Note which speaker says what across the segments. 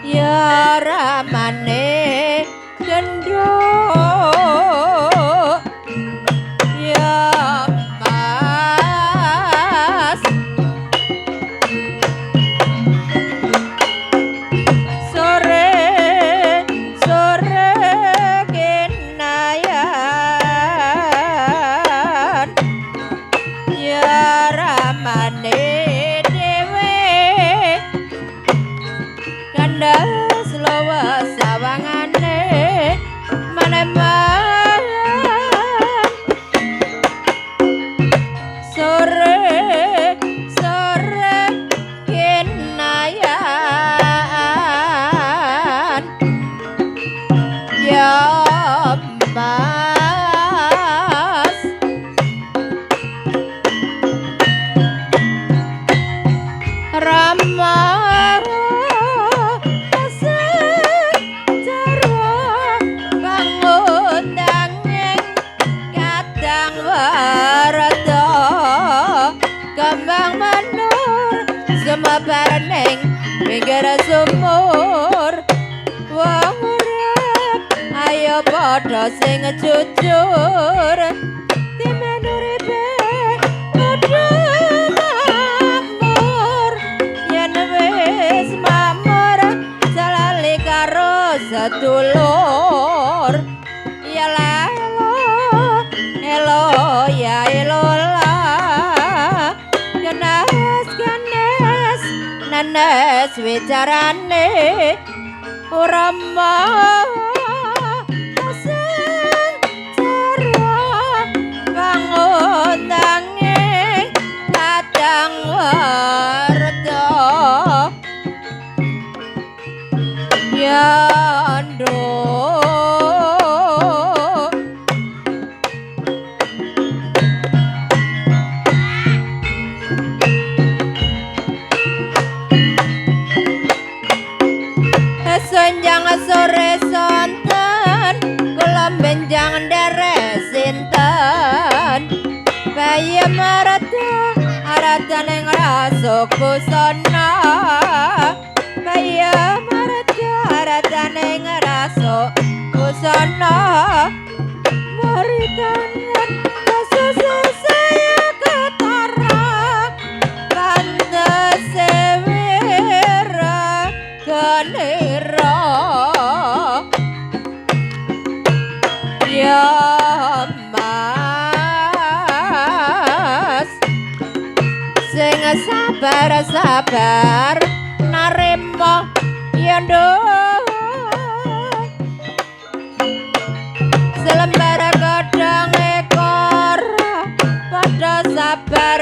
Speaker 1: ya ramane gendro ya mas sore sore kenayan ya ramane dewe kandas lawa sawangane maneman sore sore kenayan ya mas rama Barneng pinggir sumur wong urip ayo padha sing jujur timen uripe padha makmur yen wis makmur jalali karo sedulur ya elo elo ya elola nanes wicarane ora sing cara bangun nanging kadang warta yando senjang sore sonten kula benjang deres sinten bayi marata arata ning rasa kusana bayi marata arata ning rasa kusana berikan kasus saya ketara pantes sewira kanira ya mas sing sabar sabar narima yando selembar godhong ekor padha sabar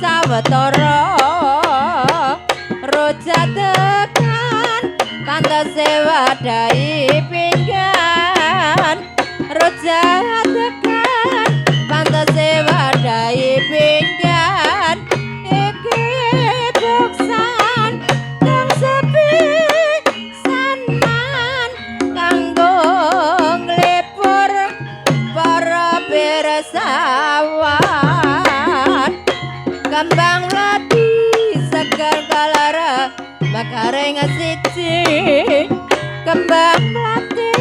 Speaker 1: sawetara roja tekan pantase wadai pinggan roja tekan pantase wadai pinggan iki buksan kang sepi sanan kanggo nglipur para pirsawan kembang mlati segar kalara bakaring siji kembang mlati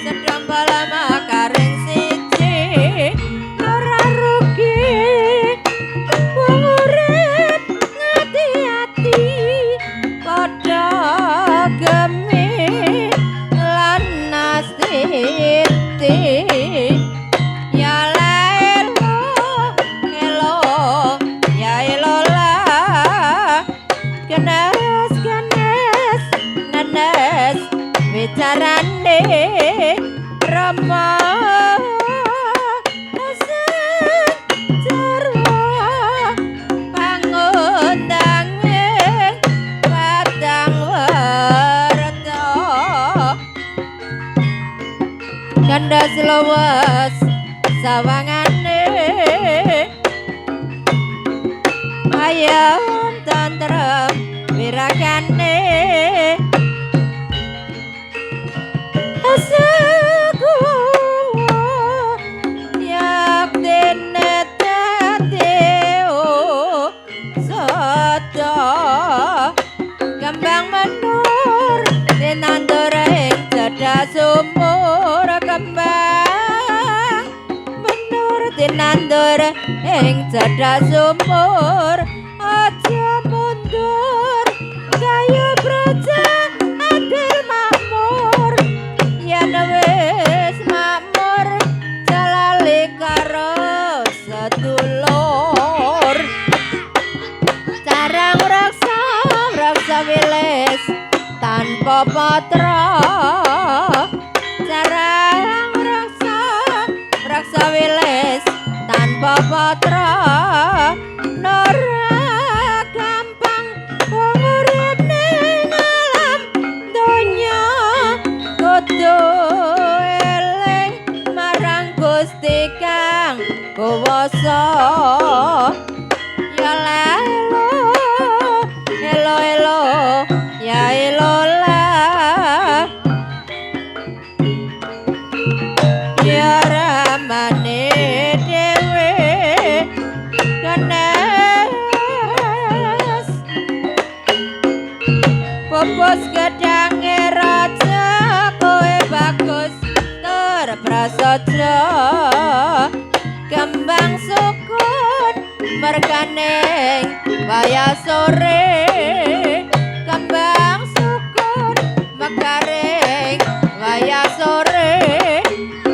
Speaker 1: sedang bala makaring siji ora rugi wong urip ngati-ati padha gemi lan nastiti ya lelo elo ya elola kenes kenes nanes wicarane rama kandas lawas sawangane ayam tantrem wirakane asaku yak dene tateo soto kembang menur sumur kembang menur tinandur ing cedhak sumur aja mundur kayu brojo adil makmur yen wis makmur jalali karo sedulur carang raksa wilis tanpa patra carang raksa wilis tanpa patra nora gampang wong urip ning alam donya kudu eling marang Gusti kang kuwasa ya lelo elo ya elola ya ramane dewe ganas popos gedange raja kowe bagus terprasaja kembang sukun merganing wayah sore kembang sukun mekaring wayah sore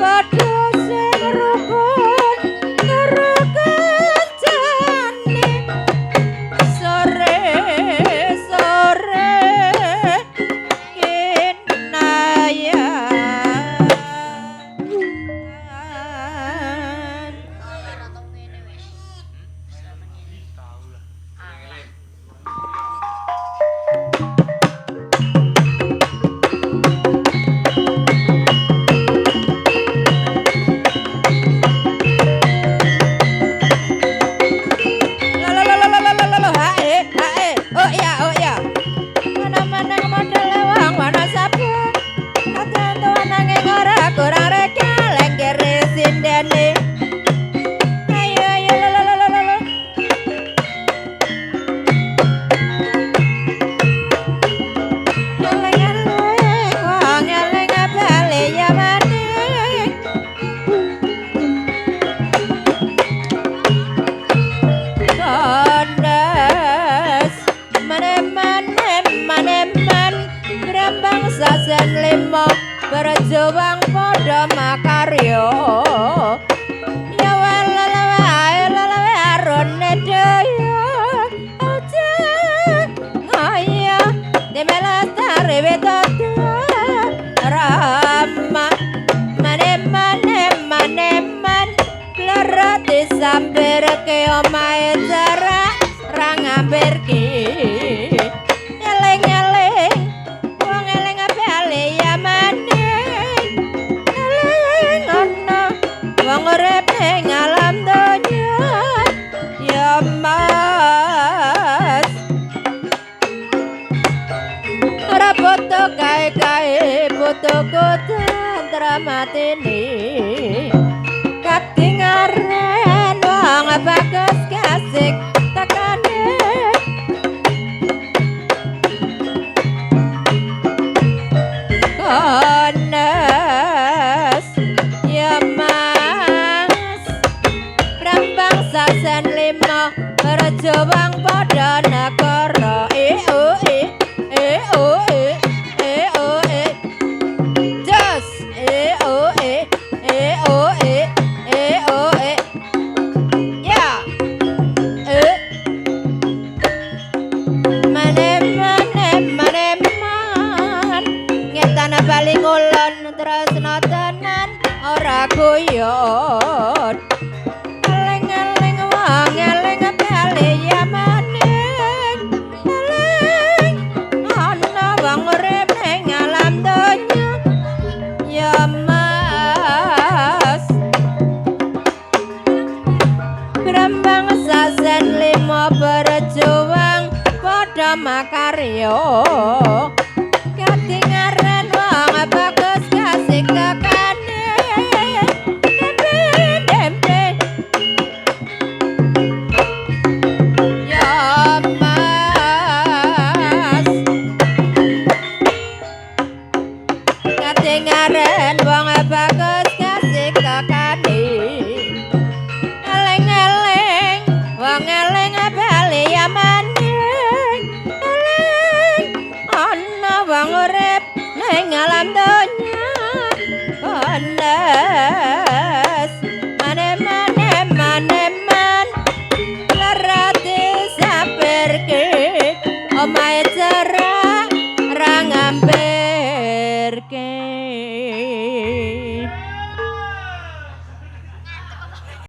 Speaker 1: padha sing rukun karo kancane sore sasen lima berjuang padha makarya ya lelewe arone daya aja ngaya demelastare wetata rama maneman lerat disamber ke omahe jarak ra ngamberki wong urip ning alam donya ya mas ora foto kae fotoku dramatene katingaren wong bagus kasik tekane kones ya sasen lima berjuang pada negara just ya maneman ngetana bali ngulon tresna tenan ora guyon ngeleng bali ya maning eling ana wong urip ning alam donya ya mas brambang sasen lima berjuang padha makarya katingaran wong bagus kasih tekane dempe dengar ing alam donya kones mane-mane lerati sapirke omahe